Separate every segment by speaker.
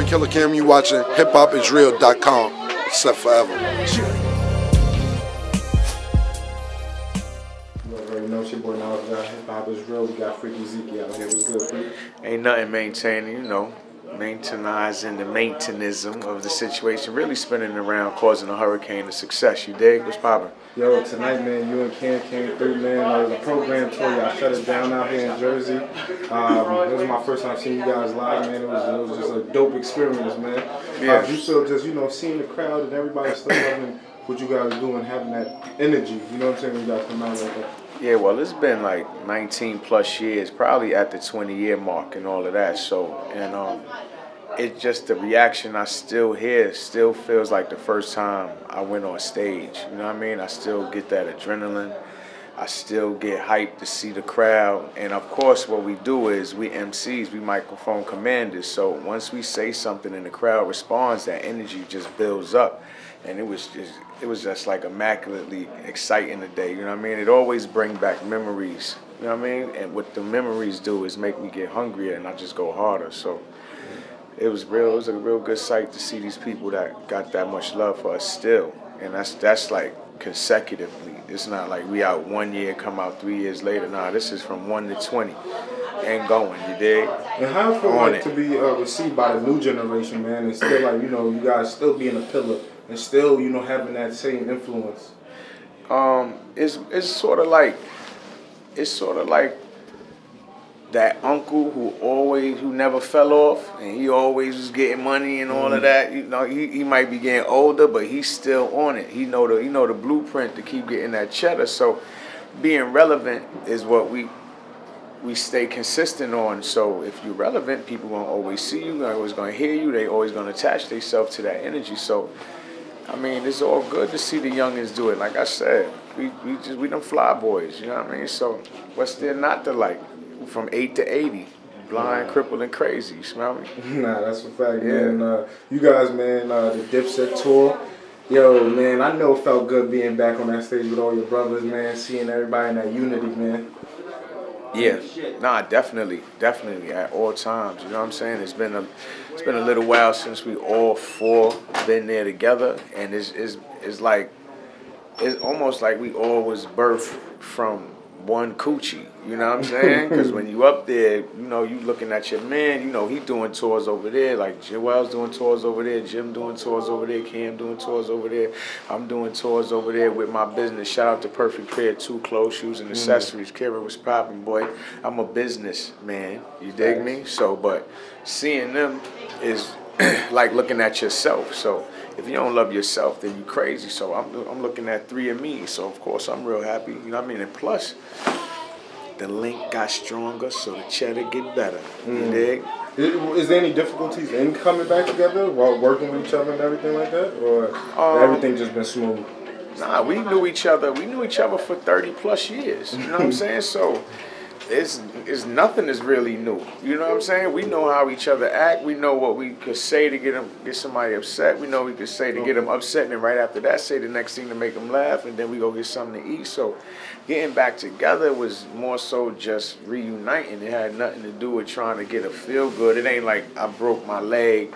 Speaker 1: boy Killer Kim. You watching hiphopisreal.com. Except forever.
Speaker 2: It's your boy now. We got Hip Hop is Real. We got Freekey Zekey out here. What's good, Freak?
Speaker 3: Ain't nothing maintaining, you know, maintainizing the maintenanism of the situation, really spinning around, causing a hurricane of success. You dig? What's poppin'?
Speaker 2: Yo, tonight, man, you and Cam came through, man. It was a program tour. Y'all shut it down out here in Jersey. It was my first time seeing you guys live, man. It was just a dope experience, man.
Speaker 3: Yeah.
Speaker 2: You still just, you know, seeing the crowd and everybody still loving what you guys do and having that energy. You know what I'm saying? When you guys come out like that.
Speaker 3: Yeah, well, it's been like 19 plus years, probably at the 20-year mark and all of that. So, and it's just the reaction I still hear still feels like the first time I went on stage. You know what I mean? I still get that adrenaline. I still get hyped to see the crowd. And of course, what we do is we MCs, we microphone commanders. So once we say something and the crowd responds, that energy just builds up. And it was just like immaculately exciting today. You know what I mean? It always brings back memories. You know what I mean? And what the memories do is make me get hungrier and I just go harder. So it was a real good sight to see these people that got that much love for us still. And that's like consecutively. It's not like we out 1 year, come out 3 years later. Nah, this is from 1 to 20 and going, you dig?
Speaker 2: And how it feel like to be received by the new generation, man, and still like, you know, you guys still being a pillar and still, you know, having that same influence?
Speaker 3: It's sort of like that uncle who never fell off, and he always was getting money and all of that. You know, he might be getting older, but he's still on it. He know the blueprint to keep getting that cheddar. So being relevant is what we stay consistent on. So if you're relevant, people gonna always see you, they're always gonna hear you, they always gonna attach themselves to that energy. So I mean, it's all good to see the youngins do it. Like I said, we them Flyboys, you know what I mean? So what's there not to like? From 8 to 80, blind, crippled, and crazy. You smell me?
Speaker 2: Nah, that's a fact,
Speaker 3: yeah.
Speaker 2: Man. You guys, man, the Dipset tour. Yo, man, I know it felt good being back on that stage with all your brothers, man, seeing everybody in that unity, man.
Speaker 3: Yeah, nah, definitely at all times. You know what I'm saying? It's been a little while since we all four been there together, and it's almost like we all was birthed from one coochie, you know what I'm saying? Because when you up there, you know, you looking at your man, you know, he doing tours over there, like Joel's doing tours over there, Jim doing tours over there, Cam doing tours over there, I'm doing tours over there with my business. Shout out to Perfect Pair, 2 clothes, shoes, and accessories. Kara was popping, boy. I'm a business man, you dig me? So, but seeing them is like looking at yourself. So if you don't love yourself, then you crazy. So I'm looking at 3 of me. So of course I'm real happy. You know what I mean? And plus, the link got stronger, so the cheddar get better. You dig?
Speaker 2: Is there any difficulties in coming back together while working with each other and everything like that, or everything just been smooth?
Speaker 3: Nah, we knew each other. We knew each other for 30 plus years. You know what I'm saying? So it's nothing is really new. You know what I'm saying? We know how each other act. We know what we could say to get somebody upset. We know what we could say to get them upset, and then right after that, say the next thing to make them laugh, and then we go get something to eat. So getting back together was more so just reuniting. It had nothing to do with trying to get a feel good. It ain't like I broke my leg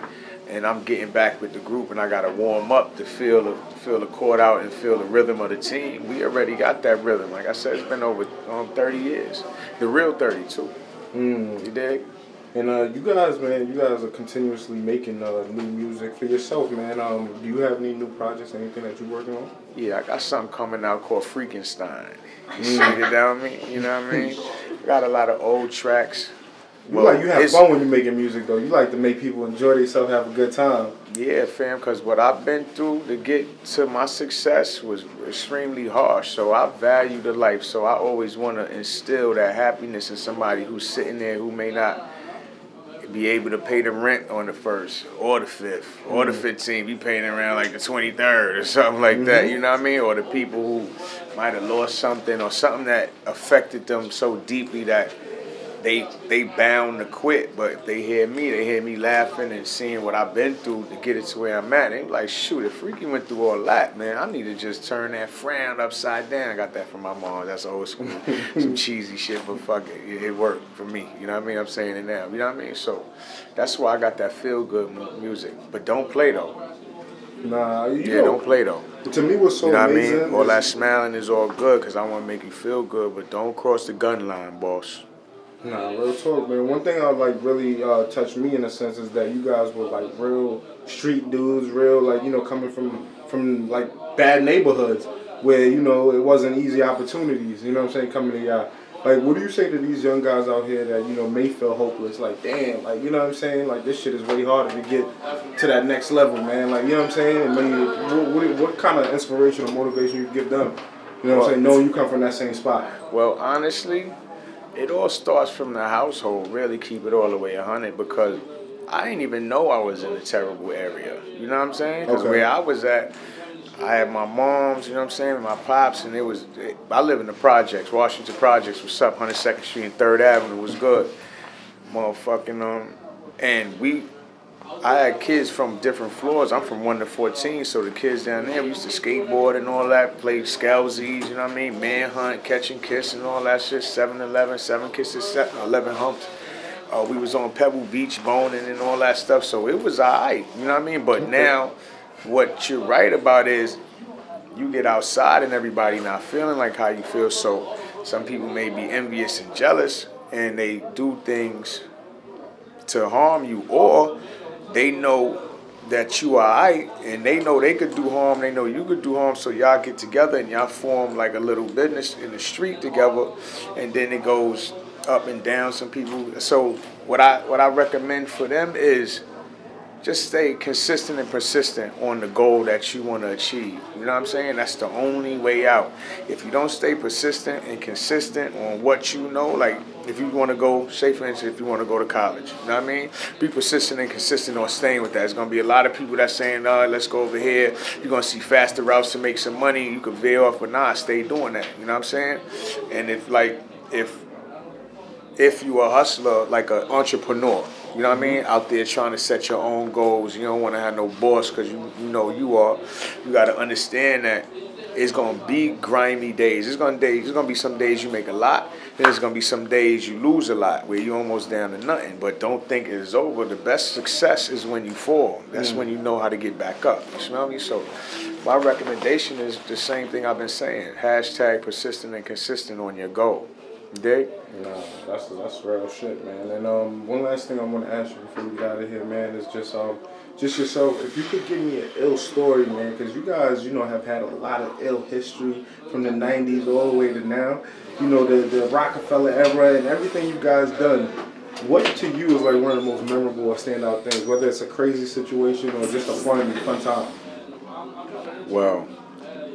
Speaker 3: and I'm getting back with the group and I got to warm up to feel the chord out and feel the rhythm of the team. We already got that rhythm. Like I said, it's been over 30 years. The real 32. You dig?
Speaker 2: And you guys, man, you guys are continuously making new music for yourself, man. Do you have any new projects, anything that you're working on?
Speaker 3: Yeah, I got something coming out called Freakenstein. You see it down me? You know what I mean? Got a lot of old tracks.
Speaker 2: Well, you have fun when you're making music, though. You like to make people enjoy themselves, have a good time.
Speaker 3: Yeah, fam, because what I've been through to get to my success was extremely harsh. So I value the life. So I always want to instill that happiness in somebody who's sitting there who may not be able to pay the rent on the 1st or the 5th or the 15th. Be paying around like the 23rd or something like that, you know what I mean? Or the people who might have lost something or something that affected them so deeply that they bound to quit, but if they hear me laughing and seeing what I've been through to get it to where I'm at. They be like, shoot, if Freekey went through all that, man, I need to just turn that frown upside down. I got that from my mom. That's old school, some cheesy shit, but fuck it, it worked for me. You know what I mean? I'm saying it now. You know what I mean? So that's why I got that feel good music. But don't play though.
Speaker 2: Nah,
Speaker 3: don't play though.
Speaker 2: To me, what's so
Speaker 3: amazing.
Speaker 2: You know what I mean?
Speaker 3: All that smiling is all good because I want to make you feel good, but don't cross the gun line, boss.
Speaker 2: Nah, real talk, man. One thing I like really touched me in a sense is that you guys were like real street dudes, real like coming from like bad neighborhoods where it wasn't easy opportunities. You know what I'm saying? Coming to y'all. Like, what do you say to these young guys out here that may feel hopeless? Like, damn, like you know what I'm saying? Like this shit is way harder to get to that next level, man. Like you know what I'm saying? And maybe what kind of inspiration or motivation you give them? You know what I'm saying? Knowing you come from that same spot.
Speaker 3: Well, honestly, it all starts from the household, really keep it all the way 100, because I didn't even know I was in a terrible area. You know what I'm saying? Because where I was at, I had my moms, you know what I'm saying, and my pops, and I live in the projects, Washington Projects, what's up, 102nd Street and 3rd Avenue was good. Motherfucking, and I had kids from different floors. I'm from 1 to 14, so the kids down there, we used to skateboard and all that, play Scalzies, you know what I mean, manhunt, catch and kiss and all that shit, 7-11, 7 kisses, 11 humps. We was on Pebble Beach boning and all that stuff, so it was all right, you know what I mean? But now, what you're right about is you get outside and everybody not feeling like how you feel, so some people may be envious and jealous, and they do things to harm you, or they know that you are alright, and they know they could do harm, they know you could do harm, so y'all get together and y'all form like a little business in the street together, and then it goes up and down some people. So what I recommend for them is just stay consistent and persistent on the goal that you want to achieve. You know what I'm saying? That's the only way out. If you don't stay persistent and consistent on what you know, like if you want to go, say for instance, if you want to go to college, you know what I mean? Be persistent and consistent on staying with that. There's going to be a lot of people that's saying, let's go over here. You're going to see faster routes to make some money. You could veer off, but nah, stay doing that. You know what I'm saying? And if you a hustler, like an entrepreneur, you know what I mean? Out there trying to set your own goals. You don't want to have no boss because you know you are. You got to understand that it's going to be grimy days. There's going to be some days you make a lot. Then there's going to be some days you lose a lot where you're almost down to nothing. But don't think it's over. The best success is when you fall. That's when you know how to get back up. You know what I mean? So my recommendation is the same thing I've been saying. # persistent and consistent on your goal. Dig?
Speaker 2: No, that's real shit, man. And one last thing I want to ask you before we get out of here, man, is just yourself. If you could give me an ill story, man, because you guys, have had a lot of ill history from the '90s all the way to now. The Rockefeller era and everything you guys done. What to you is like one of the most memorable or standout things, whether it's a crazy situation or just a fun time?
Speaker 3: Well,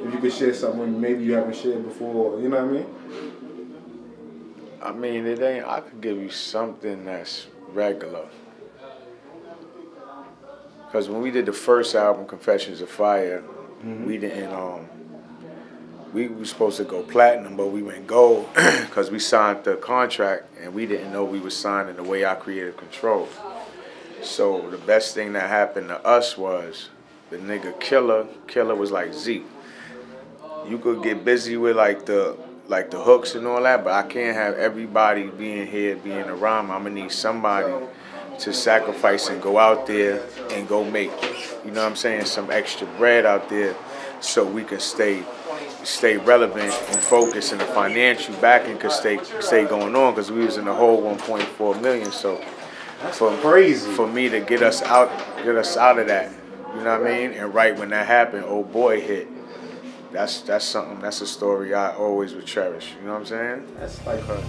Speaker 2: if you could share something maybe you haven't shared before, you know what I mean?
Speaker 3: I mean, it ain't. I could give you something that's regular. Because when we did the first album, Confessions of Fire, we didn't. We were supposed to go platinum, but we went gold because we signed the contract and we didn't know we were signing the way I created Control. So the best thing that happened to us was the nigga Killer was like, Zeke, you could get busy with like the hooks and all that, but I can't have everybody being here, being around. I'm gonna need somebody to sacrifice and go out there and go make, you know what I'm saying, some extra bread out there so we can stay relevant and focused, and the financial backing could stay going on, because we was in the whole 1.4 million. So for me to get us out of that, you know what I mean? And right when that happened, Old Boy hit. That's something. That's a story I always would cherish. You know what I'm saying?
Speaker 2: That's like her.